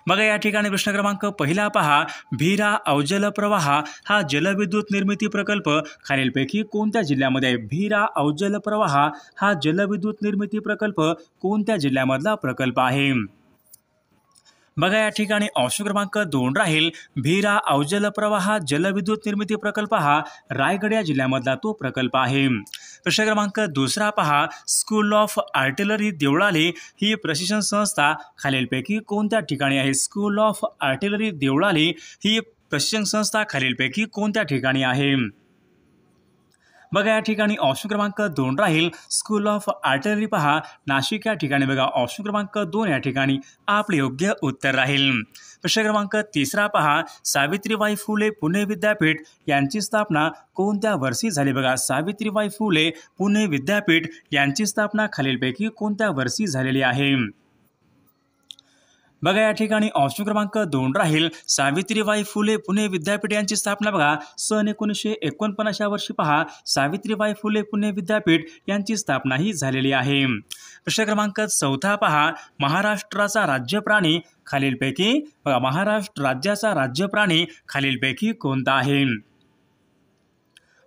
बघा या ठिकाणी प्रश्न क्रमांक पहिला पहा, भीरा अवजल प्रवाह हा जलविद्युत निर्मिती प्रकल्प खालीलपैकी कोणत्या जिल्ह्यामध्ये आहे? भीरा अवजल प्रवाह हा जलविद्युत निर्मिती प्रकल्प कोणत्या जिल्ह्यामधला प्रकल्प आहे? बघा या ठिकाणी ऑप्शन क्रमांक 2 राहील, भीरा अवजल प्रवाह जलविद्युत निर्मिती प्रकल्प हा रायगड या जिल्ह्यामधला तो प्रकल्प आहे. प्रश्न क्रमांक दुसरा पहा, स्कूल ऑफ आर्टिलरी देवळाली ही प्रशिक्षण संस्था खालीलपैकी कोणत्या ठिकाणी आहे? स्कूल ऑफ आर्टिलरी देवळाली ही प्रशिक्षण संस्था खालीलपैकी कोणत्या ठिकाणी आहे? बघा या ठिकाणी ऑप्शन क्रमांक 2 राहील, स्कूल ऑफ आर्टिलरी पहा नाशिक या ठिकाणी. बघा ऑप्शन क्रमांक 2 या ठिकाणी आपले योग्य उत्तर राहील. प्रश्न क्रमांक तिसरा पहा, सावित्रीबाई फुले पुणे विद्यापीठ यांची स्थापना कोणत्या वर्षी झाली? बघा सावित्रीबाई फुले पुणे विद्यापीठ यांची स्थापना खालीलपैकी कोणत्या वर्षी झालेली आहे? बघा या ठिकाणी ऑप्शन क्रमांक 2 राहील, सावित्रीबाई फुले पुणे विद्यापीठ यांची स्थापना बघा सन 1949 या वर्षी पहा सावित्रीबाई फुले पुणे विद्यापीठ यांची स्थापना ही झालेली आहे. प्रश्न क्रमांक 4 पहा, महाराष्ट्राचा राज्य प्राणी खालीलपैकी बघा महाराष्ट्र राज्याचा राज्य प्राणी खालीलपैकी कोणता आहे?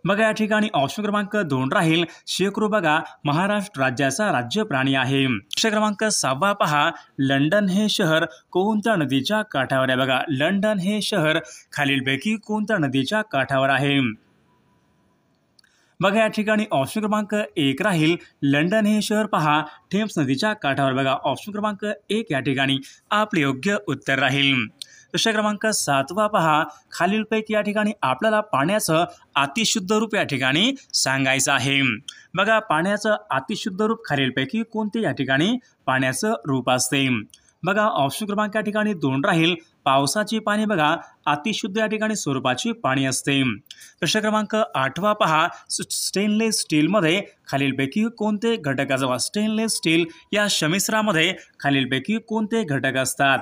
बघा या ठिकाणी ऑप्शन क्रमांक 2 राहील, शेकरू बघा महाराष्ट्र राज्याचा राज्य प्राणी आहे. प्रश्न क्रमांक 6 पहा, लंडन हे शहर कोणत्या नदीच्या काठावर आहे? बघा लंडन हे शहर खालीलपैकी कोणत्या नदीच्या काठावर आहे? बघा या ठिकाणी ऑप्शन क्रमांक 1 राहील, लंडन हे शहर पहा थेम्स नदीच्या काठावर. बघा ऑप्शन क्रमांक 1 या ठिकाणी आपले योग्य उत्तर राहील. प्रश्न क्रमांक 7 पहा, खालीलपैकी या ठिकाणी आपल्याला पाण्याचं अतिशुद्ध रूप या ठिकाणी सांगायचं आहे. बघा पाण्याचं अतिशुद्ध रूप खालीलपैकी कोणते या ठिकाणी पाण्याचं रूप असते? बघा ऑप्शन क्रमांक या ठिकाणी 2 राहील, पावसाची पाणी बघा अतिशुद्ध या ठिकाणी स्वरूपाची पाणी असते. प्रश्न क्रमांक 8 पहा, स्टेनलेस स्टीलमध्ये खालीलपैकी कोणते घटक असतात? स्टेनलेस स्टील या समिश्रामध्ये खालीलपैकी कोणते घटक असतात?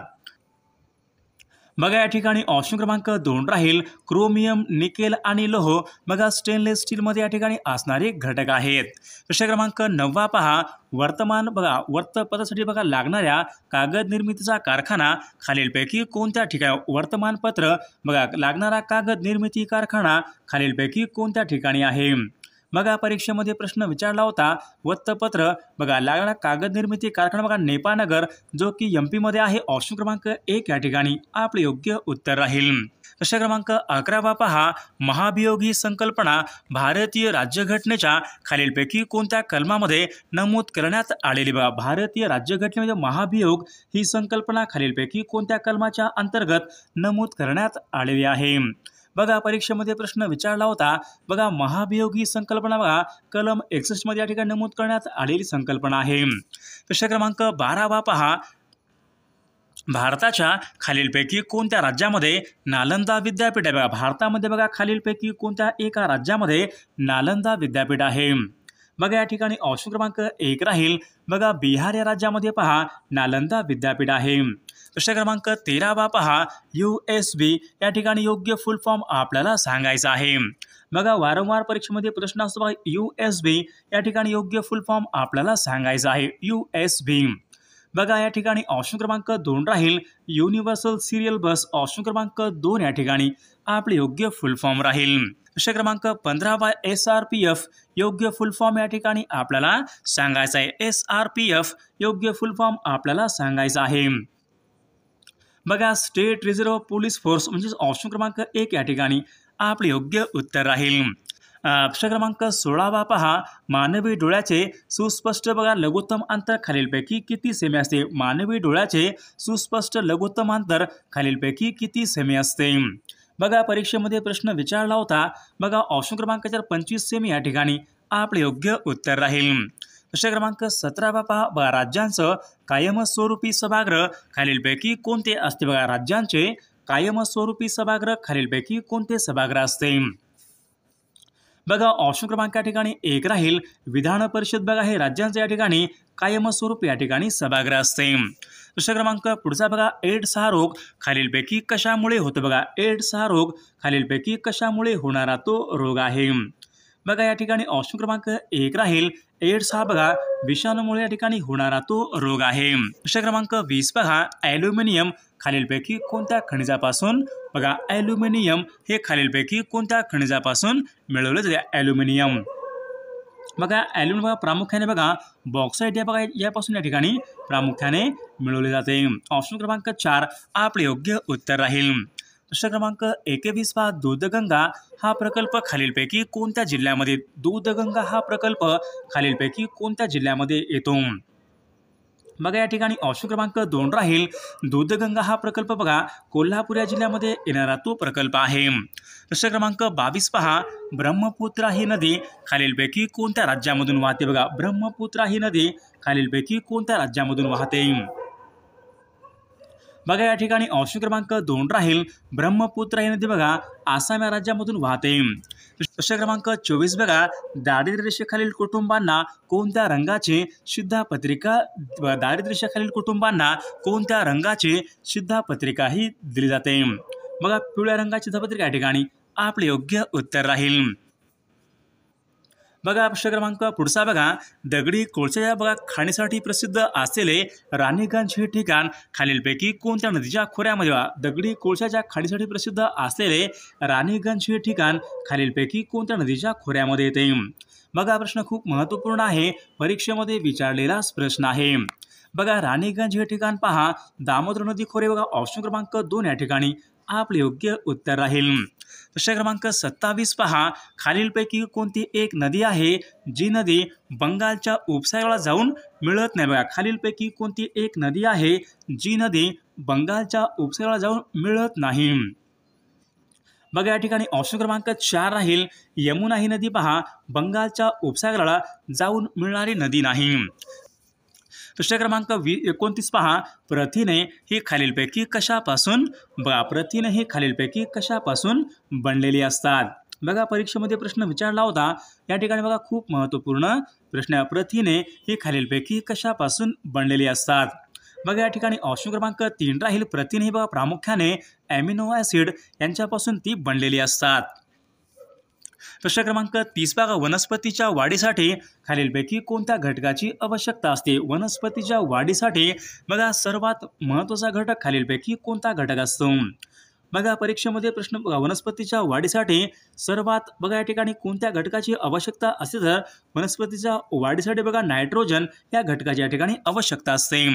बघा या ठिकाणी ऑप्शन क्रमांक 2 राहील, क्रोमियम, निकेल आणि लोह बघा स्टेनलेस स्टीलमध्ये या ठिकाणी असणारे घटक आहेत. प्रश्न क्रमांक 9 पहा, वर्तमान बघा वृत्तपत्रासाठी बघा लागणाऱ्या कागद निर्मितीचा कारखाना खालीलपैकी कोणत्या ठिकाणी? वर्तमानपत्र बघा लागणारा कागद निर्मिती कारखाना खालीलपैकी कोणत्या ठिकाणी आहे? बघा परीक्षेमध्ये प्रश्न विचारला होता, वृत्तपत्र बघा लागणारा कागद निर्मिती कारखाना बघा नेपानगर जो की MP मध्ये आहे. ऑप्शन क्रमांक 1 या ठिकाणी आपले योग्य उत्तर राहील. प्रश्न क्रमांक 11 पहा, महाभियोग ही संकल्पना भारतीय राज्यघटनेच्या खालीलपैकी कोणत्या कलमामध्ये नमूद करण्यात आलेली? बघा भारतीय राज्यघटनेमध्ये महाभियोग ही संकल्पना खालीलपैकी कोणत्या कलमाच्या अंतर्गत नमूद करण्यात आलेली आहे? बघा परीक्षेमध्ये प्रश्न विचारला होता, बघा महाभियोग ही संकल्पना बघा कलम 61 मध्ये या ठिकाणी नमूद करण्यात आलेली संकल्पना आहे. प्रश्न क्रमांक 12 पहा, भारताच्या खालीलपैकी कोणत्या राज्यामध्ये नालंदा विद्यापीठ आहे? बघा भारतामध्ये बघा खालीलपैकी कोणत्या एका राज्यामध्ये नालंदा विद्यापीठ आहे? बघा या ठिकाणी ऑप्शन क्रमांक 1 राहील, बघा बिहार या राज्यामध्ये पहा नालंदा विद्यापीठ आहे. प्रश्न क्रमांक 13 पहा, USB या ठिकाणी योग्य फुल फॉर्म आपल्याला सांगायचा आहे. बघा वारंवार परीक्षेमध्ये प्रश्न असतो बघा USB या ठिकाणी योग्य फुल फॉर्म आपल्याला सांगायचा आहे. USB बघा या ठिकाणी ऑप्शन क्रमांक 2 राहील, युनिव्हर्सल सिरियल बस. ऑप्शन क्रमांक 2 या ठिकाणी आपले योग्य फुल फॉर्म राहील. प्रश्न क्रमांक 15 SRPF योग्य फुल फॉर्म या ठिकाणी आपल्याला सांगायचा आहे. SRPF योग्य फुल फॉर्म आपल्याला सांगायचा आहे. बघा स्टेट रिझर्व्ह पोलीस फोर्स म्हणजे ऑप्शन क्रमांक 1 या ठिकाणी आपले योग्य उत्तर राहील. प्रश्न क्रमांक 16 पहा, मानवी डोळ्याचे सुस्पष्ट बघा लघुत्तम अंतर खालीलपैकी किती सेमी असते? मानवी डोळ्याचे सुस्पष्ट लघुत्तम अंतर खालीलपैकी किती सेमी असते? बघा परीक्षेमध्ये प्रश्न विचारला होता, बघा ऑप्शन क्रमांक 25 सेमी या ठिकाणी आपले योग्य उत्तर राहील. प्रश्न क्रमांक 17 पहा, राज्यांचं कायमस्वरूपी सभागृह खालीलपैकी कोणते असते? बघा राज्यांचे कायमस्वरूपी सभागृह खालीलपैकी कोणते सभागृह असते? बघा ऑप्शन क्रमांक या ठिकाणी 1 राहील, विधान परिषद बघा हे राज्यांचे या ठिकाणी कायमस्वरूपी या ठिकाणी सभागृह असते. प्रश्न क्रमांक पुढचा बघा, एड्स हा रोग खालीलपैकी कशामुळे होतो? बघा एड्स हा रोग खालीलपैकी कशामुळे होणारा तो रोग आहे? बघा या ठिकाणी ऑप्शन क्रमांक 1 राहील एड्स हा बघा विषाणूमुळे या ठिकाणी होणारा तो रोग आहे। प्रश्न क्रमांक 20 बघा ॲल्युमिनियम खालीलपैकी कोणत्या खनिजापासून बघा ॲल्युमिनियम हे खालीलपैकी कोणत्या खनिजापासून मिळवले जाते ॲल्युमिनियम। बघा ॲल्युमिनियम बघा प्रामुख्याने बघा बॉक्साईट या बघा यापासून या ठिकाणी प्रामुख्याने मिळवले जाते। ऑप्शन क्रमांक 4 आपले योग्य उत्तर राहील। प्रश्न क्रमांक 21 पहा दूधगंगा हा प्रकल्प खालीलपैकी कोणत्या जिल्ह्यामध्ये दूधगंगा हा प्रकल्प खालीलपैकी कोणत्या जिल्ह्यामध्ये येतो। बघा या ठिकाणी ऑप्शन क्रमांक 2 राहील दूधगंगा हा प्रकल्प बघा कोल्हापूर या जिल्ह्यामध्ये येणारा तो प्रकल्प आहे। प्रश्न क्रमांक 22 पहा ब्रह्मपुत्रा ही नदी खालीलपैकी कोणत्या राज्यामधून वाहते बघा ब्रह्मपुत्रा ही नदी खालीलपैकी कोणत्या राज्यामधून वाहते। बघा या ठिकाणी ऑप्शन क्रमांक 2 राहील ब्रह्मपुत्रा ही नदी बघा आसाम या राज्यामधून वाहते। प्रश्न क्रमांक 24 बघा दारिद्र्य रेषेखालील कुटुंबांना कोणत्या रंगाची शिधापत्रिका दारिद्र्य रेषेखालील कुटुंबांना कोणत्या रंगाची शिधापत्रिका ही दिली जाते। बघा पिवळ्या रंगाची शिधापत्रिका या ठिकाणी आपले योग्य उत्तर राहील। बघा प्रश्न क्रमांक पुढचा बघा दगडी कोळशाच्या बघा खाणीसाठी प्रसिद्ध असलेले राणीगंज हे ठिकाण खालीलपैकी कोणत्या नदीच्या खोऱ्यामध्ये दगडी कोळशाच्या खाणीसाठी प्रसिद्ध असलेले राणीगंज हे ठिकाण खालीलपैकी कोणत्या नदीच्या खोऱ्यामध्ये येते। बघा प्रश्न खूप महत्त्वपूर्ण आहे परीक्षेमध्ये विचारलेलाच प्रश्न आहे। बघा राणीगंज हे ठिकाण पहा दामोदर नदी खोरे बघा ऑप्शन क्रमांक 2 या ठिकाणी आपले योग्य उत्तर राहील। प्रश्न क्रमांक 27 पहा खालीलपैकी कोणती एक नदी आहे जी नदी बंगालच्या उपसागराला जाऊन मिळत नाही बघा खालीलपैकी कोणती एक नदी आहे जी नदी बंगालच्या उपसागराला जाऊन मिळत नाही। बघा या ठिकाणी ऑप्शन क्रमांक 4 राहील यमुना ही नदी पहा बंगालच्या उपसागराला जाऊन मिळणारी नदी नाही। प्रश्न क्रमांक 29 पहा प्रथिने ही खालीलपैकी कशापासून बघा प्रथिने ही खालीलपैकी कशापासून बनलेली असतात। बघा परीक्षेमध्ये प्रश्न विचारला होता या ठिकाणी बघा खूप महत्त्वपूर्ण प्रश्न प्रथिने ही खालीलपैकी कशापासून बनलेली असतात। बघा या ठिकाणी ऑप्शन क्रमांक 3 राहील प्रथिने ही बघा प्रामुख्याने ॲमिनो ॲसिड यांच्यापासून ती बनलेली असतात। प्रश्न क्रमांक 30 बघा वनस्पतीच्या वाढीसाठी खालीलपैकी कोणत्या घटकाची आवश्यकता असते। वनस्पतीच्या वाढीसाठी बघा सर्वात महत्त्वाचा घटक खालीलपैकी कोणता घटक असतो। बघा परीक्षेमध्ये प्रश्न बघा वनस्पतीच्या वाढीसाठी सर्वात बघा या ठिकाणी कोणत्या घटकाची आवश्यकता असते तर वनस्पतीच्या वाढीसाठी बघा नायट्रोजन या घटकाची या ठिकाणी आवश्यकता असते।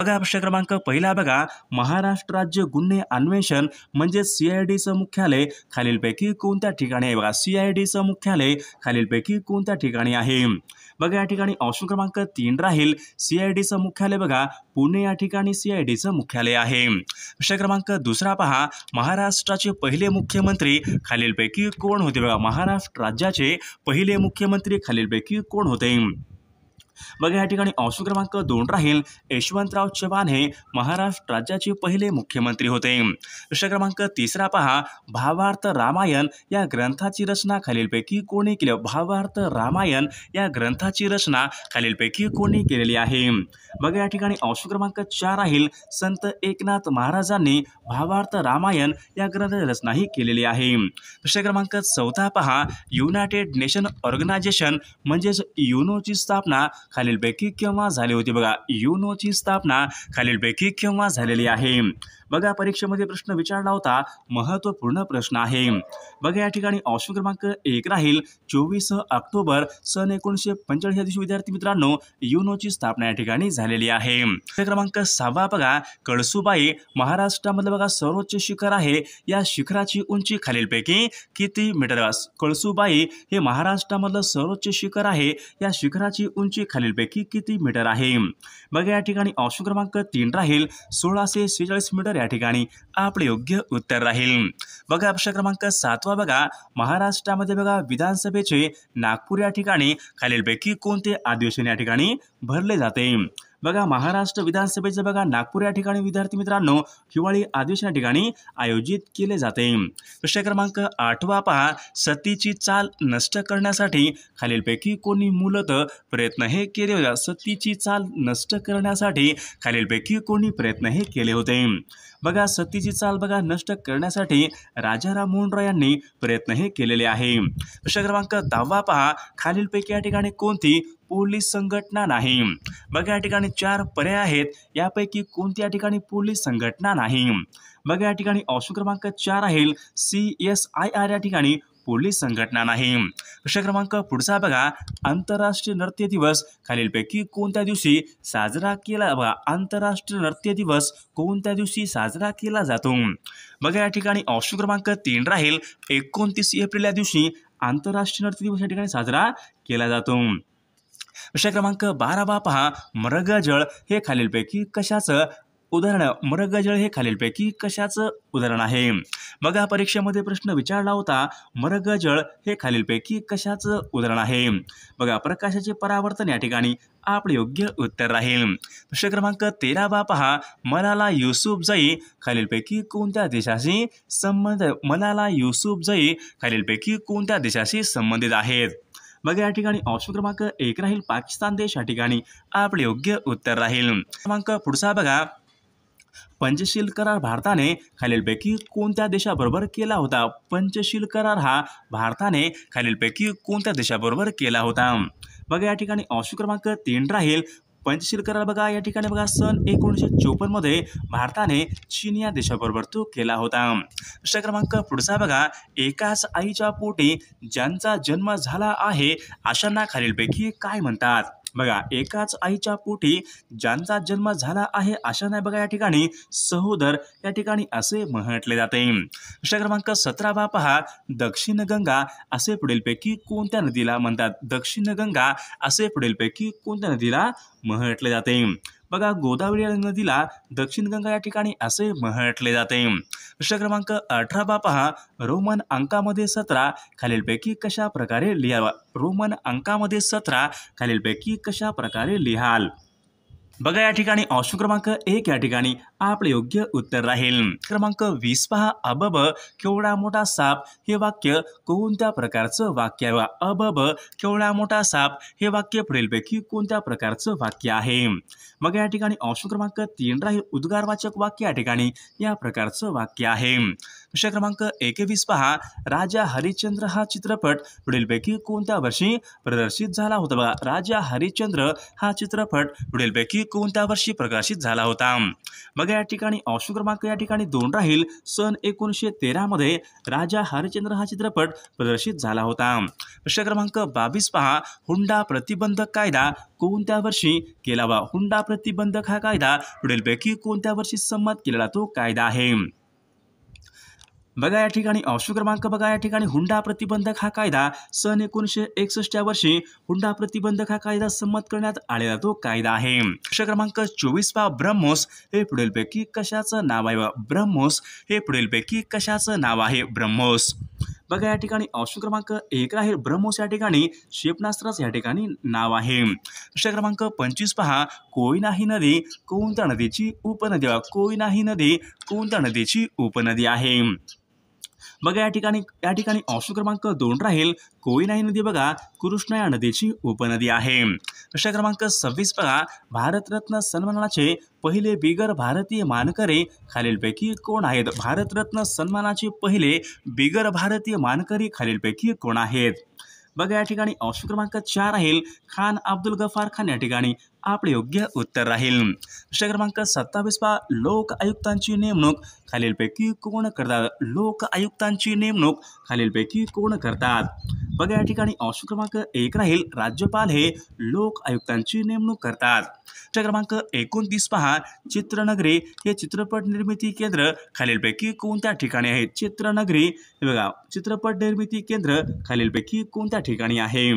बघा प्रश्न क्रमांक पहिला बघा महाराष्ट्र राज्य गुन्हे अन्वेषण म्हणजे CIDचं मुख्यालय खालीलपैकी कोणत्या ठिकाणी आहे बघा CIDचं मुख्यालय खालीलपैकी कोणत्या ठिकाणी आहे। बघा या ठिकाणी ऑप्शन क्रमांक 3 राहील CIDचं मुख्यालय बघा पुणे या ठिकाणी CIDचं मुख्यालय आहे। प्रश्न क्रमांक दुसरा पहा महाराष्ट्राचे पहिले मुख्यमंत्री खालीलपैकी कोण होते बघा महाराष्ट्र राज्याचे पहिले मुख्यमंत्री खालीलपैकी कोण होते। बघा या ठिकाणी ऑप्शन क्रमांक 2 राहील यशवंतराव चव्हाण हे महाराष्ट्र राज्याचे पहिले मुख्यमंत्री होते। प्रश्न क्रमांक 3 पहा भावार्थ रामायण या ग्रंथाची रचना खालीलपैकी कोणी केली भावार्थ रामायण या ग्रंथाची रचना खालीलपैकी कोणी केलेली आहे। बघा या ठिकाणी ऑप्शन क्रमांक 4 राहील संत एकनाथ महाराजांनी भावार्थ रामायण या ग्रंथाची रचना ही केलेली आहे। प्रश्न क्रमांक 4 पहा युनायटेड नेशन ऑर्गनायझेशन म्हणजेच युनोची स्थापना खालीलपैकी केव्हा झाली होती बघा युनोची स्थापना खालीलपैकी केव्हा झालेली आहे। बघा परीक्षेमध्ये प्रश्न विचारला होता महत्त्वपूर्ण प्रश्न आहे। बघा या ठिकाणी ऑप्शन क्रमांक 1 राहील 24 ऑक्टोबर सन 1945 या दिवशी विद्यार्थी मित्रांनो युनोची स्थापना या ठिकाणी झालेली आहे। क्रमांक 6 बघा कळसुबाई महाराष्ट्रामधलं बघा सर्वोच्च शिखर आहे या शिखराची उंची खालीलपैकी किती मीटर कळसुबाई हे महाराष्ट्रामधलं सर्वोच्च शिखर आहे या शिखराची उंची खालीलपैकी किती मीटर आहे। बघा या ठिकाणी ऑप्शन क्रमांक 3 राहील 1646 मीटर या ठिकाणी आपले योग्य उत्तर राहील। बघा प्रश्न क्रमांक 7 बघा महाराष्ट्रामध्ये बघा विधानसभेचे नागपूर या ठिकाणी खालीलपैकी कोणते अधिवेशन या ठिकाणी भरले जाते। बघा महाराष्ट्र विधानसभेचे बघा नागपूर या ठिकाणी विद्यार्थी मित्रांनो हिवाळी अधिवेशन या ठिकाणी आयोजित केले जाते। प्रश्न क्रमांक 8 पहा, सतीची चाल नष्ट करण्यासाठी खालीलपैकी कोणी मूलतः प्रयत्न हे केले होते? सतीची चाल नष्ट करण्यासाठी खालीलपैकी कोणी प्रयत्न हे केले होते? बघा सतीची चाल बघा नष्ट करण्यासाठी राजाराम मोहन रॉय यांनी प्रयत्न हे केलेले आहे। प्रश्न क्रमांक 10 पहा, खालीलपैकी या ठिकाणी कोणती पोलीस संघटना नाही? बघा या ठिकाणी 4 पर्याय आहेत, यापैकी कोणती या ठिकाणी पोलीस संघटना नाही? बघा या ठिकाणी ऑप्शन क्रमांक 4 आहे CSIR या ठिकाणी पोलीस संघटना नाही। प्रश्न क्रमांक पुढचा बघा, आंतरराष्ट्रीय नृत्य दिवस खालीलपैकी कोणत्या दिवशी साजरा केला? बघा आंतरराष्ट्रीय नृत्य दिवस कोणत्या दिवशी साजरा केला जातो? बघा या ठिकाणी ऑप्शन क्रमांक 3 राहील 29 एप्रिल या दिवशी आंतरराष्ट्रीय नृत्य दिवस या ठिकाणी साजरा केला जातो। प्रश्न क्रमांक 12 पहा, मृगजळ हे खालीलपैकी कशाचं उदाहरण? मृगजळ हे खालीलपैकी कशाचं उदाहरण आहे? बघा परीक्षेमध्ये प्रश्न विचारला होता, मृगजळ हे खालीलपैकी कशाचं उदाहरण आहे? बघा प्रकाशाचे परावर्तन या ठिकाणी आपले योग्य उत्तर राहील। प्रश्न क्रमांक 13 पहा, मलाला युसुफजई खालीलपैकी कोणत्या देशाशी संबंधित? मलाला युसुफजई खालीलपैकी कोणत्या देशाशी संबंधित आहेत? बघा या ठिकाणी ऑप्शन क्रमांक 1 राहील पाकिस्तान देश या ठिकाणी आपले योग्य उत्तर राहील। क्रमांक पुढचा बघा, पंचशील करार भारताने खालीलपैकी कोणत्या देशाबरोबर केला होता? पंचशील करार हा भारताने खालीलपैकी कोणत्या देशाबरोबर केला होता? बघा या ठिकाणी ऑप्शन क्रमांक 3 राहील पंचशील करार बघा या ठिकाणी बघा सन 1954 मध्ये भारताने चीन या देशाबरोबर तो केला होता। प्रश्न क्रमांक पुढचा बघा, एकाच आईच्या पोटी ज्यांचा जन्म झाला आहे अशांना खालीलपैकी काय म्हणतात? बघा एकाच आईच्या पोटी ज्यांचा जन्म झाला आहे अशांना बघा या ठिकाणी सहोदर या ठिकाणी असे म्हटले जाते। प्रश्न क्रमांक 17 पहा, दक्षिण गंगा असे पुढीलपैकी कोणत्या नदीला म्हणतात? दक्षिण गंगा असे पुढीलपैकी कोणत्या नदीला म्हटले जाते? बघा गोदावरी नदीला दक्षिण गंगा या ठिकाणी असे म्हटले जाते। प्रश्न क्रमांक 18 पहा, रोमन अंकामध्ये 17 खालीलपैकी कशा प्रकारे लिहावा? रोमन अंकामध्ये 17 खालीलपैकी कशा प्रकारे लिहाल? बघा या ठिकाणी ऑप्शन क्रमांक 1 या ठिकाणी आपले योग्य उत्तर राहील। क्रमांक 20 पहा, अबब केवढा मोठा साप हे वाक्य कोणत्या प्रकारचं वाक्य आहे? अबब केवढा मोठा साप हे वाक्य पुढीलपैकी कोणत्या प्रकारचं वाक्य आहे? मग या ठिकाणी ऑप्शन क्रमांक 3 राहील उद्गारवाचक वाक्य या ठिकाणी या प्रकारचं वाक्य आहे। प्रश्न क्रमांक 21 पहा, राजा हरिश्चंद्र हा चित्रपट पुढीलपैकी कोणत्या वर्षी प्रदर्शित झाला होता? बघा राजा हरिश्चंद्र हा चित्रपट पुढीलपैकी कोणत्या वर्षी प्रकाशित झाला होता? बघा या ठिकाणी ऑप्शन क्रमांक या ठिकाणी 2 राहील सन 1913 मध्ये राजा हरिश्चंद्र हा चित्रपट प्रदर्शित झाला होता। प्रश्न क्रमांक 22 पहा, हुंडा प्रतिबंधक कायदा कोणत्या वर्षी केला? हुंडा प्रतिबंधक हा कायदा पुढीलपैकी कोणत्या वर्षी संमत केलेला तो कायदा आहे? बघा या ठिकाणी ऑप्शन क्रमांक बघा या ठिकाणी हुंडा प्रतिबंधक हा कायदा सन 1961 या वर्षी हुंडा प्रतिबंधक हा कायदा संमत करण्यात आलेला तो कायदा आहे। प्रश्न क्रमांक 24 पहा, ब्रह्मोस हे पुढीलपैकी कशाचं नाव आहे? ब्रह्मोस हे पुढीलपैकी कशाचं नाव आहे? ब्रह्मोस बघा या ठिकाणी ऑप्शन क्रमांक 1 राहील ब्रह्मोस या ठिकाणी क्षेपणास्त्राचं या ठिकाणी नाव आहे। प्रश्न क्रमांक 25 पहा, कोयना ही नदी कोणत्या नदीची उपनदी? कोयना ही नदी कोणत्या नदीची उपनदी आहे? बघा या ठिकाणी ऑप्शन क्रमांक 2 राहील कोयना ही नदी बघा कृष्णा या नदीची उपनदी आहे। प्रश्न क्रमांक 26 बघा, भारतरत्न सन्मानाचे पहिले बिगर भारतीय मानकरी खालीलपैकी कोण आहेत? भारतरत्न सन्मानाचे पहिले बिगर भारतीय मानकरी खालीलपैकी कोण आहेत? बघा या ठिकाणी ऑप्शन क्रमांक 4 राहील खान अब्दुल गफार खान या ठिकाणी आपले योग्य उत्तर राहील। प्रश्न क्रमांक 27 पहा, लोक आयुक्तांची नेमणूक खालीलपैकी कोण करतात? लोक आयुक्तांची नेमणूक खालीलपैकी कोण करतात? बघा या ठिकाणी ऑप्शन क्रमांक 1 राहील राज्यपाल हे लोक आयुक्तांची नेमणूक करतात। प्रश्न क्रमांक 29 पहा, चित्रनगरी हे चित्रपट निर्मिती केंद्र खालीलपैकी कोणत्या ठिकाणी आहे? चित्रनगरी बघा चित्रपट निर्मिती केंद्र खालीलपैकी कोणत्या ठिकाणी आहे?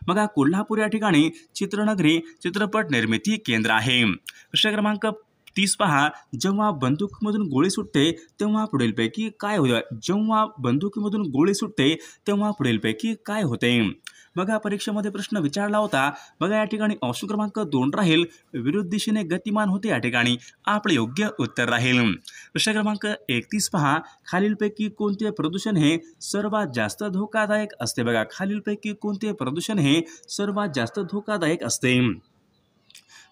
बघा कोल्हापूर या ठिकाणी चित्रनगरी चित्रपट निर्मिती केंद्र आहे। प्रश्न क्रमांक 30 पहा, जेव्हा बंदुकीमधून गोळी सुटते तेव्हा पुढीलपैकी काय होते? जेव्हा बंदुकीमधून गोळी सुटते तेव्हा पुढीलपैकी काय होते? बघा परीक्षेमध्ये प्रश्न विचारला होता. बघा या ठिकाणी ऑप्शन क्रमांक 2 राहील, विरुद्ध दिशेने गतिमान होते. या ठिकाणी आपले योग्य उत्तर राहील. प्रश्न क्रमांक 31 पहा, खालीलपैकी कोणते प्रदूषण हे सर्वात जास्त धोकादायक असते? बघा खालीलपैकी कोणते प्रदूषण हे सर्वात जास्त धोकादायक असते?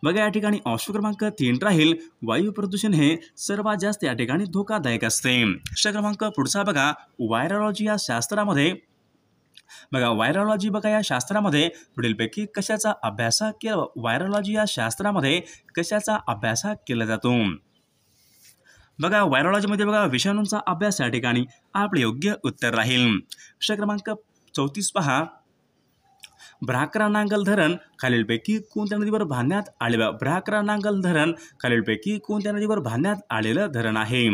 बघा या ठिकाणी ऑप्शन क्रमांक 3 राहील, वायू प्रदूषण हे सर्वात जास्त या ठिकाणी धोकादायक असते. प्रश्न क्रमांक पुढचा बघा, व्हायरॉलॉजी या शास्त्रामध्ये बघा व्हायरॉलॉजी बघा या शास्त्रामध्ये पुढीलपैकी कशाचा अभ्यास केला? व्हायरॉलॉजी या शास्त्रामध्ये कशाचा अभ्यास केला जातो? बघा व्हायरॉलॉजीमध्ये बघा विषाणूंचा अभ्यास या ठिकाणी आपले योग्य उत्तर राहील. प्रश्न क्रमांक 34 पहा, भ्राकरा नांगल धरण खालीलपैकी कोणत्या नदीवर बांधण्यात आले? भ्राकरा नांगल धरण खालीलपैकी कोणत्या नदीवर बांधण्यात आलेलं धरण आहे?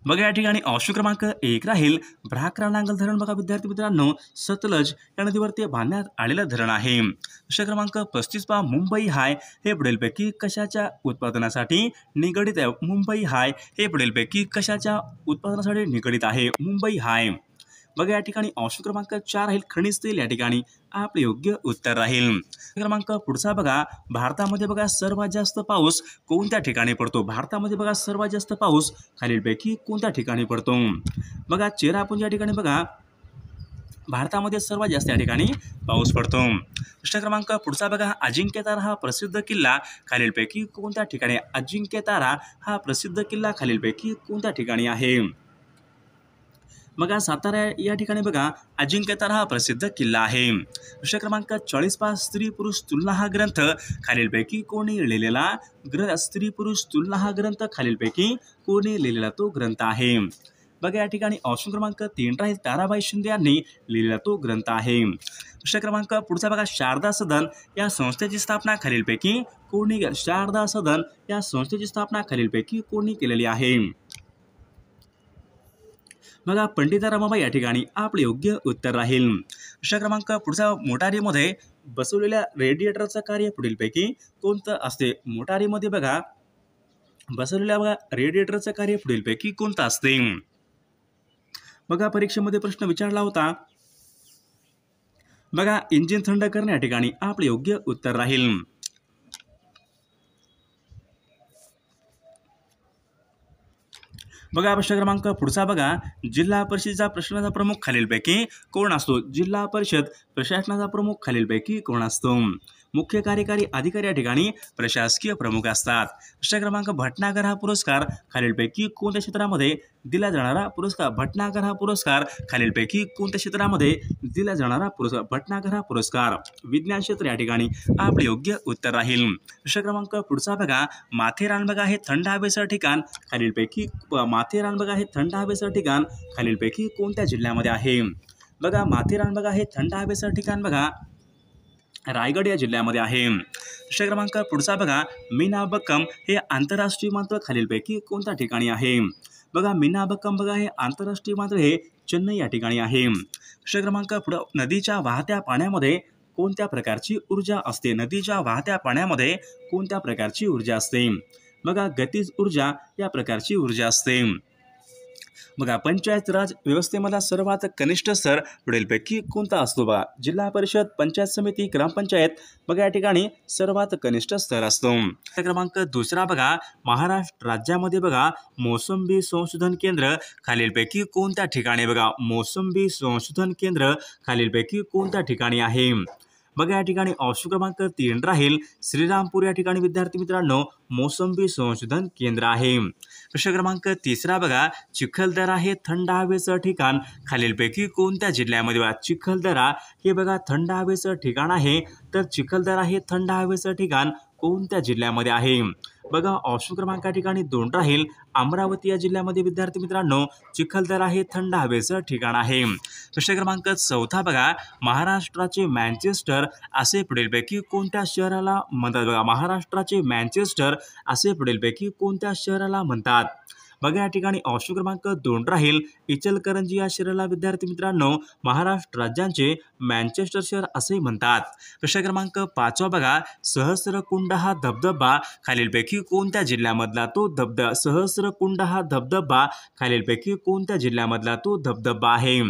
बघा या ठिकाणी ऑप्शन क्रमांक 1 राहील, भ्राकरा नांगल धरण बघा विद्यार्थी मित्रांनो सतलज या नदीवर ते बांधण्यात आलेलं धरण आहे. प्रश्न क्रमांक 35 पहा, मुंबई हाय हे पुढीलपैकी कशाच्या उत्पादनासाठी निगडित आहे? मुंबई हाय हे पुढीलपैकी कशाच्या उत्पादनासाठी निगडित आहे? मुंबई हाय. बघा या ठिकाणी ऑप्शन क्रमांक 4 राहील, खनिज तेल या ठिकाणी आपले योग्य उत्तर राहील. क्रमांक पुढचा बघा, भारतामध्ये बघा सर्वात जास्त पाऊस कोणत्या ठिकाणी पडतो? भारतामध्ये बघा सर्वात जास्त पाऊस खालीलपैकी कोणत्या ठिकाणी पडतो? बघा चेरापुंजी या ठिकाणी बघा भारतामध्ये सर्वात जास्त या ठिकाणी पाऊस पडतो. प्रश्न क्रमांक पुढचा बघा, अजिंक्यतारा हा प्रसिद्ध किल्ला खालीलपैकी कोणत्या ठिकाणी? अजिंक्यतारा हा प्रसिद्ध किल्ला खालीलपैकी कोणत्या ठिकाणी आहे? बघा सातारा या ठिकाणी बघा अजिंक्यतारा हा प्रसिद्ध किल्ला आहे. प्रश्न क्रमांक 40 पहा, स्त्री पुरुष तुलना हा ग्रंथ खालीलपैकी कोणी लिहिलेला स्त्री पुरुष तुलना हा ग्रंथ खालीलपैकी कोणी लिहिलेला तो ग्रंथ आहे? बघा या ठिकाणी ऑप्शन क्रमांक 3 राहील, ताराबाई शिंदे यांनी लिहिलेला तो ग्रंथ आहे. प्रश्न क्रमांक पुढचा बघा, शारदा सदन या संस्थेची स्थापना खालीलपैकी कोणी शारदा सदन या संस्थेची स्थापना खालीलपैकी कोणी केलेली आहे? बघा पंडिता रमाबाई या ठिकाणी आपले योग्य उत्तर राहील. प्रश्न क्रमांक पुढचा, मोटारीमध्ये बसवलेल्या रेडिएटरचं कार्य पुढीलपैकी कोणतं असते? मोटारीमध्ये बघा बसवलेल्या बघा रेडिएटरचं कार्य पुढीलपैकी कोणतं असते? बघा परीक्षेमध्ये प्रश्न विचारला होता. बघा इंजिन थंड करणे या ठिकाणी आपले योग्य उत्तर राहील. बघा प्रश्न क्रमांक पुढचा बघा, जिल्हा परिषदेचा प्रशासनाचा प्रमुख खालीलपैकी कोण असतो? जिल्हा परिषद प्रशासनाचा प्रमुख खालीलपैकी कोण असतो? मुख्य कार्यकारी अधिकारी या ठिकाणी प्रशासकीय प्रमुख असतात. प्रश्न क्रमांक, भटनागर हा पुरस्कार खालीलपैकी कोणत्या क्षेत्रामध्ये दिला जाणारा पुरस्कार? भटनागर हा पुरस्कार खालीलपैकी कोणत्या क्षेत्रामध्ये दिला जाणारा पुरस्कार? भटनागर हा पुरस्कार विज्ञान क्षेत्र या ठिकाणी आपले योग्य उत्तर राहील. प्रश्न क्रमांक पुढचा बघा, माथेरान बघा हे थंड हवेचं ठिकाण खालीलपैकी माथेरान बघा हे थंड हवेचं ठिकाण खालीलपैकी कोणत्या जिल्ह्यामध्ये आहे? बघा माथेरान बघा हे थंड हवेचं ठिकाण बघा रायगड या जिल्ह्यामध्ये आहे. प्रश्न क्रमांक पुढचा बघा, मीनाबक्कम हे आंतरराष्ट्रीय विमानतळ खालीलपैकी कोणत्या ठिकाणी आहे? बघा मीनाबक्कम बघा हे आंतरराष्ट्रीय विमानतळ हे चेन्नई या ठिकाणी आहे. प्रश्न क्रमांक पुढे, नदीच्या वाहत्या पाण्यामध्ये कोणत्या प्रकारची ऊर्जा असते? नदीच्या वाहत्या पाण्यामध्ये कोणत्या प्रकारची ऊर्जा असते? बघा गतिज ऊर्जा या प्रकारची ऊर्जा असते. बघा पंचायत राज व्यवस्थेमधला सर्वात कनिष्ठ स्तर पुढीलपैकी कोणता असतो? बघा जिल्हा परिषद, पंचायत समिती, ग्रामपंचायत बघा या ठिकाणी सर्वात कनिष्ठ स्तर असतो. क्रमांक दुसरा बघा, महाराष्ट्र राज्यामध्ये बघा मोसंबी संशोधन केंद्र खालीलपैकी कोणत्या ठिकाणी? बघा मोसंबी संशोधन केंद्र खालीलपैकी कोणत्या ठिकाणी आहे? बघा या ठिकाणी ऑप्शन क्रमांक 3 राहील, श्रीरामपूर या ठिकाणी विद्यार्थी मित्रांनो मोसंबी संशोधन केंद्र आहे. प्रश्न क्रमांक तिसरा बघा, चिखलदरा हे थंड हवेचं ठिकाण खालीलपैकी कोणत्या जिल्ह्यामध्ये? बघा चिखलदरा हे बघा थंड हवेचं ठिकाण आहे, तर चिखलदरा हे थंड हवेचं ठिकाण कोणत्या जिल्ह्यामध्ये आहे? बघा ऑप्शन क्रमांक ठिकाणी 2 राहील, अमरावती या जिल्ह्यामध्ये विद्यार्थी मित्रांनो चिखलदरा हे थंड हवेचं ठिकाण आहे. प्रश्न क्रमांक चौथा बघा, महाराष्ट्राचे मँचेस्टर असे पुढीलपैकी कोणत्या शहराला म्हणतात? बघा महाराष्ट्राचे मँचेस्टर असे पुढीलपैकी कोणत्या शहराला म्हणतात? बघा या ठिकाणी ऑप्शन क्रमांक 2 राहील इचलकरंजी या शहराला विद्यार्थी मित्रांनो महाराष्ट्र राज्याचे मँचेस्टर शहर असे म्हणतात. प्रश्न क्रमांक 5 बघा सहस्रकुंड हा धबधबा खालीलपैकी कोणत्या जिल्ह्यामधला तो धबधबा सहस्रकुंड हा धबधबा खालीलपैकी कोणत्या जिल्ह्यामधला तो धबधबा आहे.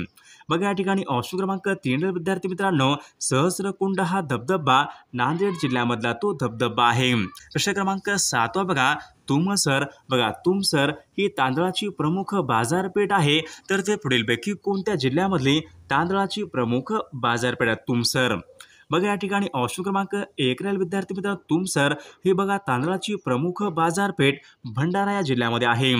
बघा या ठिकाणी ऑप्शन क्रमांक 3 विद्यार्थी मित्रांनो सहस्रकुंड हा धबधबा नांदेड जिल्ह्यामधला तो धबधबा आहे. प्रश्न क्रमांक 7 बघा तुमसर बघा तुमसर ही तांदळाची प्रमुख बाजारपेठ आहे तर ते पुढीलपैकी कोणत्या जिल्ह्यामधली तांदळाची प्रमुख बाजारपेठ आहे तुमसर. बघा या ठिकाणी ऑप्शन क्रमांक 1 राहील विद्यार्थी मित्रांनो तुमसर हे बघा तांदळाची प्रमुख बाजारपेठ भंडारा या जिल्ह्यामध्ये आहे.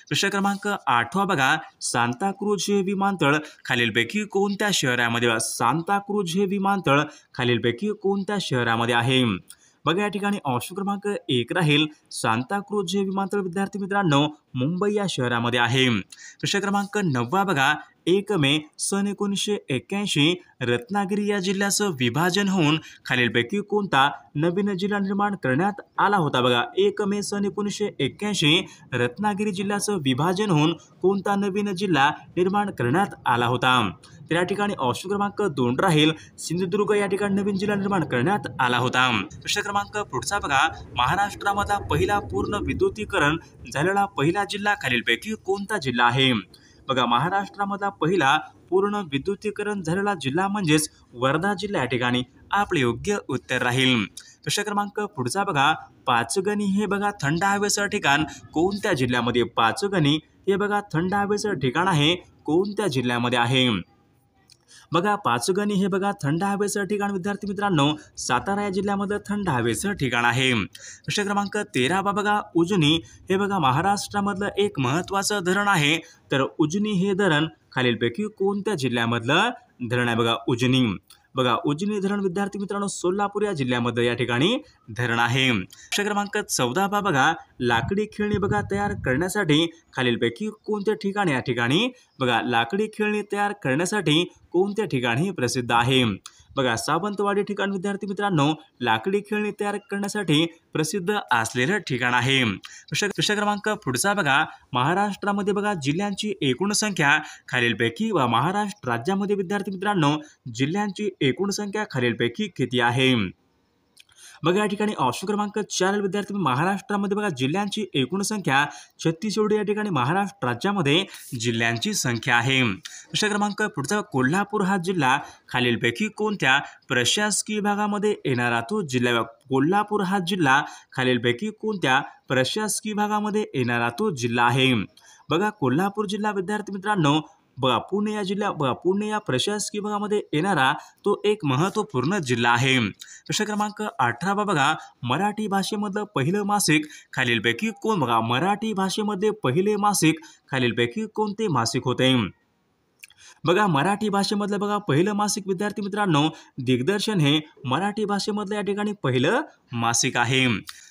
प्रश्न क्रमांक 8 बघा सांताक्रूज हे विमानतळ खालीलपैकी कोणत्या शहरामध्ये सांताक्रूज हे विमानतळ खालीलपैकी कोणत्या शहरामध्ये आहे. बघा या ठिकाणी ऑप्शन क्रमांक 1 राहील सांताक्रूज हे विमानतळ विद्यार्थी मित्रांनो मुंबई या शहरामध्ये आहे. प्रश्न क्रमांक 9 बघा 1 मे सन 1981 रत्नागिरी या जिल्ह्याचं विभाजन होऊन खालीलपैकी कोणता नवीन जिल्हा निर्माण करण्यात आला होता. बघा 1 मे सन 1981 रत्नागिरी जिल्ह्याचं विभाजन होऊन कोणता नवीन जिल्हा निर्माण करण्यात आला होता. तर या ठिकाणी ऑप्शन क्रमांक 2 राहील सिंधुदुर्ग या ठिकाणी नवीन जिल्हा निर्माण करण्यात आला होता. प्रश्न क्रमांक पुढचा बघा महाराष्ट्रामधला पहिला पूर्ण विद्युतीकरण झालेला पहिला जिल्हा खालीलपैकी कोणता जिल्हा आहे. बघा महाराष्ट्रामधला पहिला पूर्ण विद्युतीकरण झालेला जिल्हा म्हणजेच वर्धा जिल्हा या ठिकाणी आपले योग्य उत्तर राहील. प्रश्न क्रमांक पुढचा बघा पाचगणी हे बघा थंड हवेचं ठिकाण कोणत्या जिल्ह्यामध्ये पाचगणी हे बघा थंड हवेचं ठिकाण आहे कोणत्या जिल्ह्यामध्ये आहे. बघा पाचगणी हे बघा थंड हवेचं ठिकाण विद्यार्थी मित्रांनो सातारा या जिल्ह्यामध्ये थंड हवेचं ठिकाण आहे. प्रश्न क्रमांक 13 बघा उजनी हे बघा महाराष्ट्रामधलं एक महत्त्वाचं धरण आहे तर उजनी हे धरण खालीलपैकी कोणत्या जिल्ह्यामधलं धरण आहे. बघा उजनी धरण विद्यार्थी मित्रांनो सोलापूर या जिल्ह्यामध्ये या ठिकाणी धरण आहे. प्रश्न क्रमांक 14 बघा लाकडी खेळणी बघा तयार करण्यासाठी खालीलपैकी कोणत्या ठिकाणी या ठिकाणी बघा लाकडी खेळणी तयार करण्यासाठी कोणत्या ठिकाणी प्रसिद्ध आहे. बघा सावंतवाडी ठिकाण विद्यार्थी मित्रांनो लाकडी खेळणी तयार करण्यासाठी प्रसिद्ध असलेलं ठिकाण आहे. प्रश्न क्रमांक पुढचा बघा महाराष्ट्रामध्ये बघा जिल्ह्यांची एकूण संख्या खालीलपैकी व महाराष्ट्र राज्यामध्ये विद्यार्थी मित्रांनो जिल्ह्यांची एकूण संख्या खालीलपैकी किती आहे. बघा या ठिकाणी ऑप्शन क्रमांक 4 विद्यार्थी महाराष्ट्रामध्ये बघा जिल्ह्यांची एकूण संख्या 36 एवढी या ठिकाणी महाराष्ट्र राज्यामध्ये जिल्ह्यांची संख्या आहे. प्रश्न क्रमांक पुढचा कोल्हापूर हा जिल्हा खालीलपैकी कोणत्या प्रशासकीय भागामध्ये येणारा तो जिल्हा. कोल्हापूर हा जिल्हा खालीलपैकी कोणत्या प्रशासकीय भागामध्ये येणारा तो जिल्हा आहे. बघा कोल्हापूर जिल्हा विद्यार्थी मित्रांनो बघा पुणे या प्रशासकीय भागामध्ये येणारा तो एक महत्त्वपूर्ण जिल्हा आहे. प्रश्न क्रमांक 18 बघा मराठी भाषेमधलं पहिलं मासिक खालीलपैकी कोण. बघा मराठी भाषेमध्ये पहिले मासिक खालीलपैकी कोणते मासिक होते. बघा मराठी भाषेमधलं बघा पहिलं मासिक विद्यार्थी मित्रांनो दिग्दर्शन हे मराठी भाषेमधलं या ठिकाणी पहिलं मासिक आहे.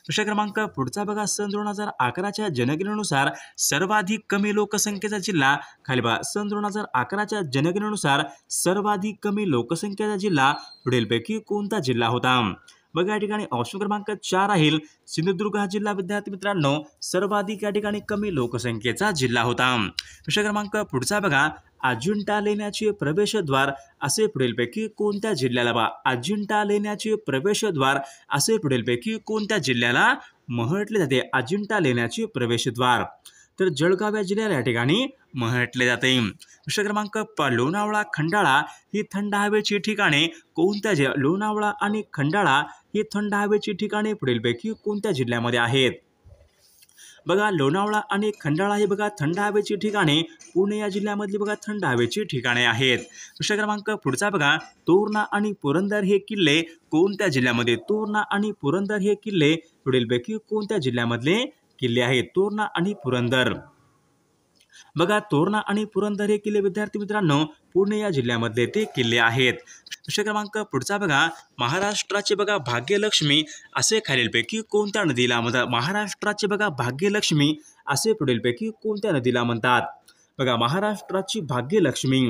प्रश्न क्रमांक पुढचा बघा सन 2011च्या जनगणनेनुसार सर्वाधिक कमी लोकसंख्येचा जिल्हा खाली बघा सन 2011च्या जनगणनेनुसार सर्वाधिक कमी लोकसंख्येचा जिल्हा पुढीलपैकी कोणता जिल्हा होता. बघा या ठिकाणी ऑप्शन क्रमांक 4 राहील सिंधुदुर्ग हा जिल्हा विद्यार्थी मित्रांनो सर्वाधिक या ठिकाणी कमी लोकसंख्येचा जिल्हा होता. प्रश्न क्रमांक पुढचा बघा अजिंठा लेण्याचे प्रवेशद्वार असे पुढीलपैकी कोणत्या जिल्ह्याला. बघा अजिंठा लेण्याचे प्रवेशद्वार असे पुढीलपैकी कोणत्या जिल्ह्याला म्हटले जाते. अजिंठा लेण्याचे प्रवेशद्वार तर जळगाव या जिल्ह्याला या ठिकाणी म्हटले जाते. प्रश्न क्रमांक लोणावळा खंडाळा ही थंड हवेची ठिकाणे कोणत्या लोणावळा आणि खंडाळा ही थंड हवेची ठिकाणे पुढीलपैकी कोणत्या जिल्ह्यामध्ये आहेत. बघा लोणावळा आणि खंडाळा हे बघा थंड हवेची ठिकाणे पुणे या जिल्ह्यामधली बघा थंड हवेची ठिकाणे आहेत. प्रश्न क्रमांक पुढचा बघा तोरणा आणि पुरंदर हे किल्ले कोणत्या जिल्ह्यामध्ये. तोरणा आणि पुरंदर हे किल्ले पुढीलपैकी कोणत्या जिल्ह्यामधले किल्ले आहेत. तोरणा आणि पुरंदर बघा तोरणा आणि पुरंदर हे किल्ले विद्यार्थी मित्रांनो पुणे या जिल्ह्यामधले ते किल्ले आहेत. प्रश्न क्रमांक पुढचा बघा महाराष्ट्राचे बघा भाग्यलक्ष्मी असे खालीलपैकी कोणत्या नदीला म्हणतात. महाराष्ट्राचे बघा भाग्यलक्ष्मी असे पुढीलपैकी कोणत्या नदीला म्हणतात. बघा महाराष्ट्राची भाग्यलक्ष्मी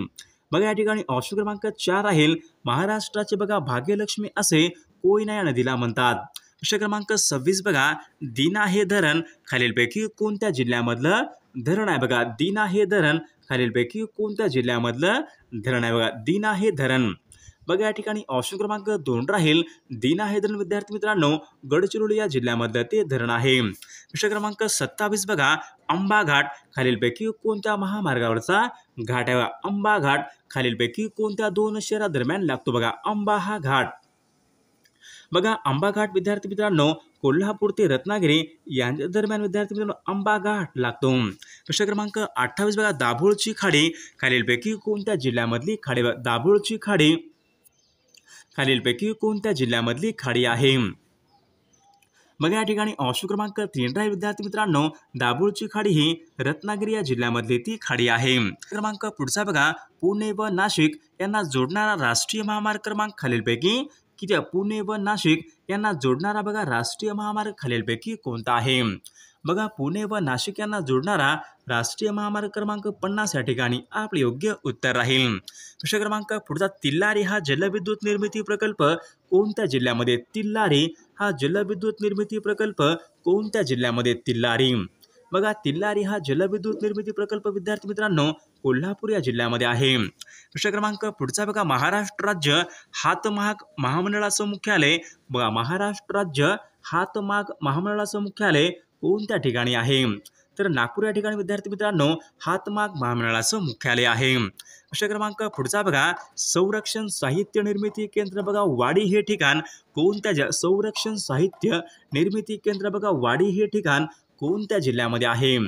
बघा या ठिकाणी ऑप्शन क्रमांक 4 राहील महाराष्ट्राचे बघा भाग्यलक्ष्मी असे कोयना या नदीला म्हणतात. प्रश्न क्रमांक 26 बघा, दिना हे धरण खालीलपैकी कोणत्या जिल्ह्यामधलं धरण आहे बघा. दिना हे धरण खालीलपैकी कोणत्या जिल्ह्यामधलं धरण आहे बघा. दिना हे धरण. बघा या ठिकाणी ऑप्शन क्रमांक 2 राहील. दिना हे धरण विद्यार्थी मित्रांनो गडचिरोली या जिल्ह्यामधलं ते धरण आहे. प्रश्न क्रमांक 27 बघा, आंबा घाट खालीलपैकी कोणत्या महामार्गावरचा घाट आहे बघा. आंबा घाट खालीलपैकी कोणत्या दोन शहरादरम्यान लागतो बघा. आंबा हा घाट. बघा आंबा घाट विद्यार्थी मित्रांनो कोल्हापूर ते रत्नागिरी यांच्या दरम्यान विद्यार्थी मित्रांनो आंबा घाट लागतो. प्रश्न क्रमांक 28 बघा, दाभोळची खाडी खालीलपैकी कोणत्या जिल्ह्यामधली खाडी. दाभोळची खाडी खालीलपैकी कोणत्या जिल्ह्यामधली खाडी आहे. बघा या ठिकाणी ऑप्शन क्रमांक 3 राहील विद्यार्थी मित्रांनो, दाभोळची खाडी ही रत्नागिरी या जिल्ह्यामधली ती खाडी आहे. क्रमांक पुढचा बघा, पुणे व नाशिक यांना जोडणारा राष्ट्रीय महामार्ग क्रमांक खालीलपैकी किती. पुणे व नाशिक यांना जोडणारा बघा राष्ट्रीय महामार्ग खालीलपैकी कोणता आहे. बघा पुणे व नाशिक यांना जोडणारा राष्ट्रीय महामार्ग क्रमांक 50 या ठिकाणी आपले योग्य उत्तर राहील. प्रश्न क्रमांक पुढचा, तिल्लारी हा जलविद्युत निर्मिती प्रकल्प कोणत्या जिल्ह्यामध्ये. तिल्लारी हा जलविद्युत निर्मिती प्रकल्प कोणत्या जिल्ह्यामध्ये. तिल्लारी. बघा तिल्लारी हा जलविद्युत निर्मिती प्रकल्प विद्यार्थी मित्रांनो कोल्हापूर या जिल्ह्यामध्ये आहे. प्रश्न क्रमांक पुढचा बघा, महाराष्ट्र राज्य हातमाग महामंडळाचं मुख्यालय बघा. महाराष्ट्र राज्य हातमाग महामंडळाचं मुख्यालय कोणत्या ठिकाणी आहे. तर नागपूर या ठिकाणी विद्यार्थी मित्रांनो हातमाग महामंडळाचं मुख्यालय आहे. प्रश्न क्रमांक पुढचा बघा, संरक्षण साहित्य निर्मिती केंद्र बघा वाडी हे ठिकाण कोणत्या. संरक्षण साहित्य निर्मिती केंद्र बघा वाडी हे ठिकाण कोणत्या जिल्ह्यामध्ये आहे.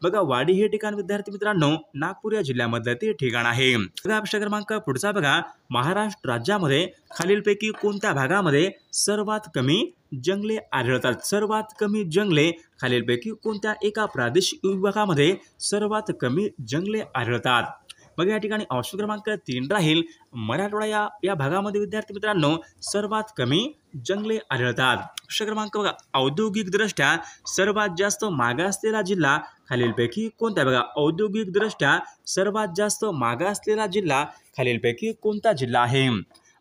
बघा वाडी हे ठिकाण विद्यार्थी मित्रांनो नागपूर या जिल्ह्यामधलं ते ठिकाण आहे. बघा प्रश्न क्रमांक पुढचा बघा, महाराष्ट्र राज्यामध्ये खालीलपैकी कोणत्या भागामध्ये सर्वात कमी जंगले आढळतात. सर्वात कमी जंगले खालीलपैकी कोणत्या एका प्रादेशिक विभागामध्ये सर्वात कमी जंगले आढळतात. बघा या ठिकाणी ऑप्शन क्रमांक 3 राहील. मराठवाडा या भागामध्ये विद्यार्थी मित्रांनो सर्वात कमी जंगले आढळतात. प्रश्न क्रमांक बघा, औद्योगिकदृष्ट्या सर्वात जास्त मागासलेला जिल्हा खालीलपैकी कोणता बघा. औद्योगिकदृष्ट्या सर्वात जास्त मागासलेला जिल्हा खालीलपैकी कोणता जिल्हा आहे.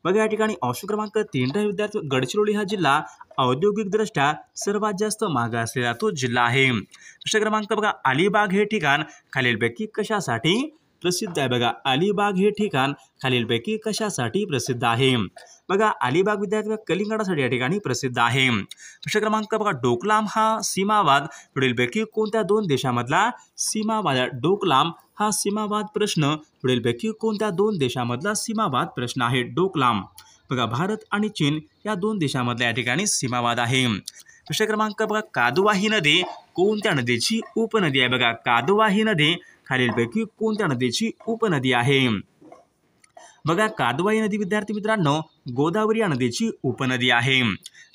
बघा या ठिकाणी ऑप्शन क्रमांक 3 राहील विद्यार्थी, गडचिरोली हा जिल्हा औद्योगिकदृष्ट्या सर्वात जास्त मागासलेला तो जिल्हा आहे. प्रश्न क्रमांक बघा, अलिबाग हे ठिकाण खालीलपैकी कशासाठी प्रसिद्ध आहे बघा. अलिबाग हे ठिकाण खालीलपैकी कशासाठी प्रसिद्ध आहे. बघा अलिबाग विद्यार्थी कलिंगडासाठी या ठिकाणी प्रसिद्ध आहे. प्रश्न क्रमांक बघा, डोकलाम हा सीमावाद पुढीलपैकी कोणत्या दोन देशामधला सीमावाद. डोकलाम हा सीमावाद प्रश्न पुढीलपैकी कोणत्या दोन देशामधला सीमावाद प्रश्न आहे. डोकलाम बघा भारत आणि चीन या दोन देशामधल्या या ठिकाणी सीमावाद आहे. प्रश्न क्रमांक बघा, कादवाही नदी कोणत्या नदीची उपनदी आहे बघा. कादवाही नदी खालीलपैकी कोणत्या नदीची उपनदी आहे. बघा कादवाई नदी विद्यार्थी मित्रांनो गोदावरी या नदीची उपनदी आहे.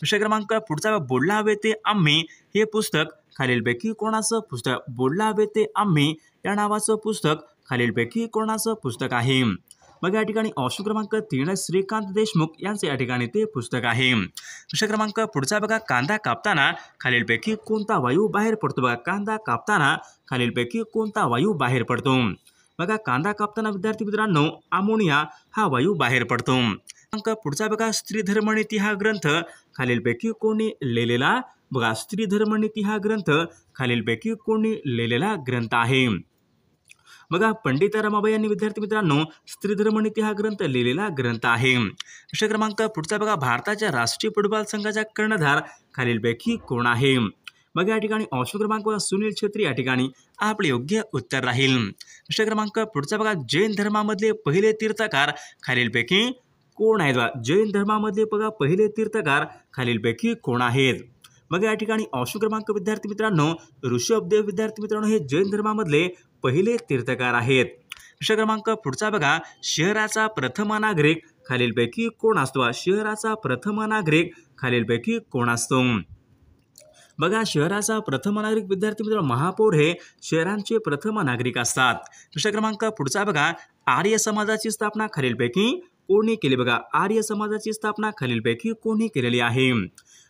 प्रश्न क्रमांक पुढचा, बोलला हवे ते आम्ही हे पुस्तक खालीलपैकी कोणाचं पुस्तक. बोलला हवे ते आम्ही या नावाचं पुस्तक खालीलपैकी कोणाचं पुस्तक आहे. बघा या ठिकाणी ऑप्शन क्रमांक 3 श्रीकांत देशमुख यांचे या ठिकाणी ते पुस्तक आहे. प्रश्न क्रमांक पुढचा बघा, कांदा कापताना खालीलपैकी कोणता वायू बाहेर पडतो बघा. कांदा कापताना खालीलपैकी कोणता वायू बाहेर पडतो. बघा कांदा कापताना विद्यार्थी मित्रांनो अमोनिया हा वायू बाहेर पडतो. पुढचा बघा, स्त्री धर्मनीती हा ग्रंथ खालीलपैकी कोणी लिहिलेला बघा. स्त्री धर्मनीती हा ग्रंथ खालीलपैकी कोणी लिहिलेला ग्रंथ आहे. बघा पंडित रमाबाई यांनी विद्यार्थी मित्रांनो स्त्री धर्मनीती हा ग्रंथ लिहिलेला ग्रंथ आहे. प्रश्न क्रमांक पुढचा बघा, भारताच्या राष्ट्रीय फुटबॉल संघाचा कर्णधार खालीलपैकी कोण आहे. बघा या ठिकाणी ऑप्शन क्रमांक सुनील छेत्री या ठिकाणी आपले योग्य उत्तर राहील. प्रश्न क्रमांक पुढचा बघा, जैन धर्मामधले पहिले तीर्थकार खालीलपैकी कोण आहेत. जैन धर्मामधले बघा पहिले तीर्थकार खालीलपैकी कोण आहेत. बघा या ठिकाणी ऑप्शन क्रमांक विद्यार्थी मित्रांनो ऋषभदेव विद्यार्थी मित्रांनो हे जैन धर्मामधले पहिले तीर्थकार आहेत. प्रश्न क्रमांक पुढचा बघा, शहराचा प्रथम नागरिक खालीलपैकी कोण असतो. शहराचा प्रथम नागरिक खालीलपैकी कोण असतो. बघा शहराचा प्रथम नागरिक विद्यार्थी मित्र महापौर हे शहरांचे प्रथम नागरिक असतात. प्रश्न क्रमांक पुढचा बघा, आर्य समाजाची स्थापना खालीलपैकी कोणी केली. बघा आर्य समाजाची स्थापना खालीलपैकी कोणी केलेली आहे.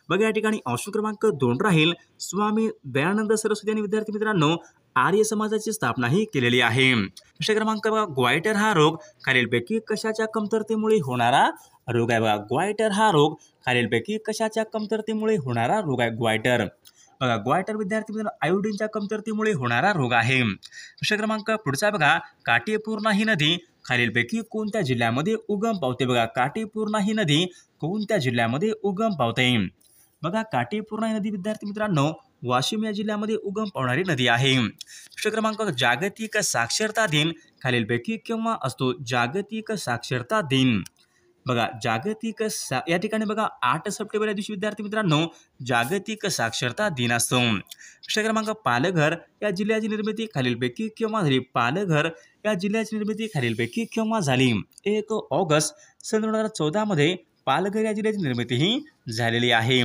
बघा या ठिकाणी ऑप्शन क्रमांक 2 राहील. स्वामी दयानंद सरस्वती यांनी विद्यार्थी मित्रांनो आर्य समाजाची स्थापना ही केलेली आहे. प्रश्न क्रमांक बघा, ग्वायटर हा रोग खालीलपैकी कशाच्या कमतरतेमुळे होणारा रोग आहे बघा. ग्वायटर हा रोग खालीलपैकी कशाच्या कमतरतेमुळे होणारा रोग आहे? ग्वायटर. बघा ग्वायटर विद्यार्थी मित्रांनो आयोडीनच्या कमतरतेमुळे होणारा रोग आहे. प्रश्न क्रमांक पुढचा बघा. काटेपूर्णा ही नदी खालीलपैकी कोणत्या जिल्ह्यामध्ये उगम पावते? बघा काटेपूर्णा ही नदी कोणत्या जिल्ह्यामध्ये उगम पावते? बघा काटेपूर्णा ही नदी विद्यार्थी मित्रांनो वाशिम या जिल्ह्यामध्ये उगम पावणारी नदी आहे. प्रश्न क्रमांक जागतिक साक्षरता दिन खालीलपैकी केव्हा असतो? जागतिक साक्षरता दिन. बघा या ठिकाणी बघा 8 सप्टेंबर या दिवशी विद्यार्थी मित्रांनो जागतिक साक्षरता दिन असतो. प्रश्न क्रमांक पालघर या जिल्ह्याची निर्मिती खालीलपैकी केव्हा झाली? पालघर या जिल्ह्याची निर्मिती खालीलपैकी केव्हा झाली? 1 ऑगस्ट सन 2014 मध्ये पालघर या जिल्ह्याची निर्मिती ही झालेली आहे.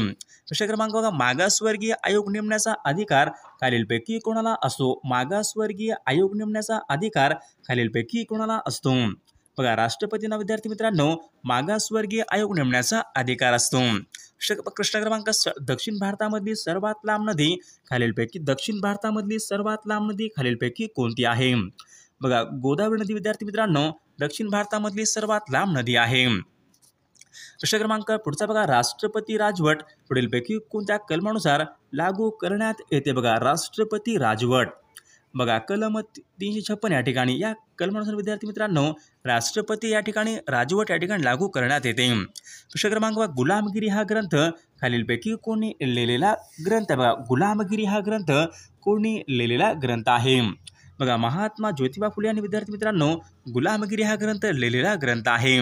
प्रश्न क्रमांक बघा. मागासवर्गीय आयोग नेमण्याचा अधिकार खालीलपैकी कोणाला असतो? मागासवर्गीय आयोग नेमण्याचा अधिकार खालीलपैकी कोणाला असतो? बघा राष्ट्रपतींना विद्यार्थी मित्रांनो मागासवर्गीय आयोग नेमण्याचा अधिकार असतो. प्रश्न क्रमांक दक्षिण भारतामधली सर्वात लांब नदी खालीलपैकी खालीलपैकी कोणती आहे? बघा गोदावरी नदी विद्यार्थी मित्रांनो दक्षिण भारतामधली सर्वात लांब नदी आहे. प्रश्न क्रमांक पुढचा बघा. राष्ट्रपती राजवट पुढीलपैकी कोणत्या कलमानुसार लागू करण्यात येते? बघा राष्ट्रपती राजवट. बघा कलम 356 या ठिकाणी या कलमानुसार विद्यार्थी मित्रांनो राष्ट्रपती या ठिकाणी राजवट या ठिकाणी लागू करण्यात येते. प्रश्न क्रमांक गुलामगिरी हा ग्रंथ खालीलपैकी कोणी लिहिलेला ग्रंथ? बघा गुलामगिरी हा ग्रंथ कोणी लिहिलेला ग्रंथ आहे? बघा महात्मा ज्योतिबा फुले यांनी विद्यार्थी मित्रांनो गुलामगिरी हा ग्रंथ लिहिलेला ग्रंथ आहे.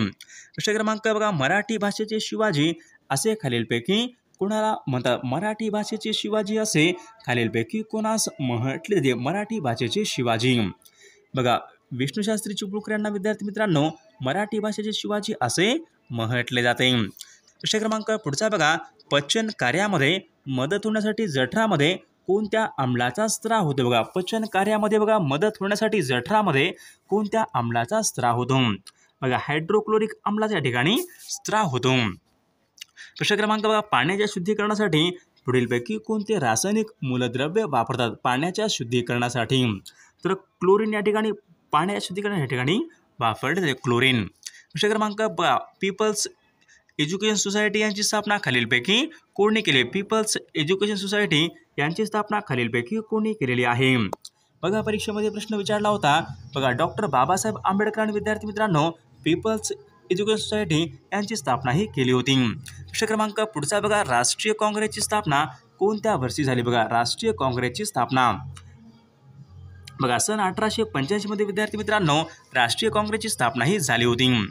प्रश्न क्रमांक बघा. मराठी भाषेचे शिवाजी असे खालीलपैकी कोणाला म्हणतात? मराठी भाषेचे शिवाजी असे खालीलपैकी कोणास म्हटले जाते? मराठी भाषेचे शिवाजी. बघा विष्णुशास्त्री चिपळूणकर यांना विद्यार्थी मित्रांनो मराठी भाषेचे शिवाजी असे म्हटले जाते. प्रश्न क्रमांक पुढचा बघा. पचन कार्यामध्ये मदत होण्यासाठी जठरामध्ये कोणत्या आम्लाचा स्त्राव होतो? बघा पचन कार्यामध्ये बघा मदत होण्यासाठी जठरामध्ये कोणत्या आम्लाचा स्त्राव होतो? बघा हायड्रोक्लोरिक आम्लाच्या ठिकाणी स्त्राव होतो. प्रश्न क्रमांक बघा. पाण्याच्या शुद्धीकरणासाठी पुढीलपैकी कोणते रासायनिक मूलद्रव्य वापरतात? पाण्याच्या शुद्धीकरणासाठी तर क्लोरीन या ठिकाणी पाण्याच्या शुद्धीकरणाच्या ठिकाणी वापरले जाते क्लोरीन. प्रश्न क्रमांक पीपल्स एज्युकेशन सोसायटी यांची स्थापना खालीलपैकी कोणी केली? पीपल्स एज्युकेशन सोसायटी यांची स्थापना खालीलपैकी कोणी केलेली आहे? बघा परीक्षेमध्ये प्रश्न विचारला होता. बघा डॉक्टर बाबासाहेब आंबेडकरांनी विद्यार्थी मित्रांनो पीपल्स एज्युकेशन सोसायटी यांची स्थापना ही केली होती. प्रश्न क्रमांक पुढचा बघा. राष्ट्रीय काँग्रेसची स्थापना कोणत्या वर्षी झाली? बघा राष्ट्रीय काँग्रेसची स्थापना बघा सन 1885 मध्ये विद्यार्थी मित्रांनो राष्ट्रीय काँग्रेसची स्थापना ही झाली होती.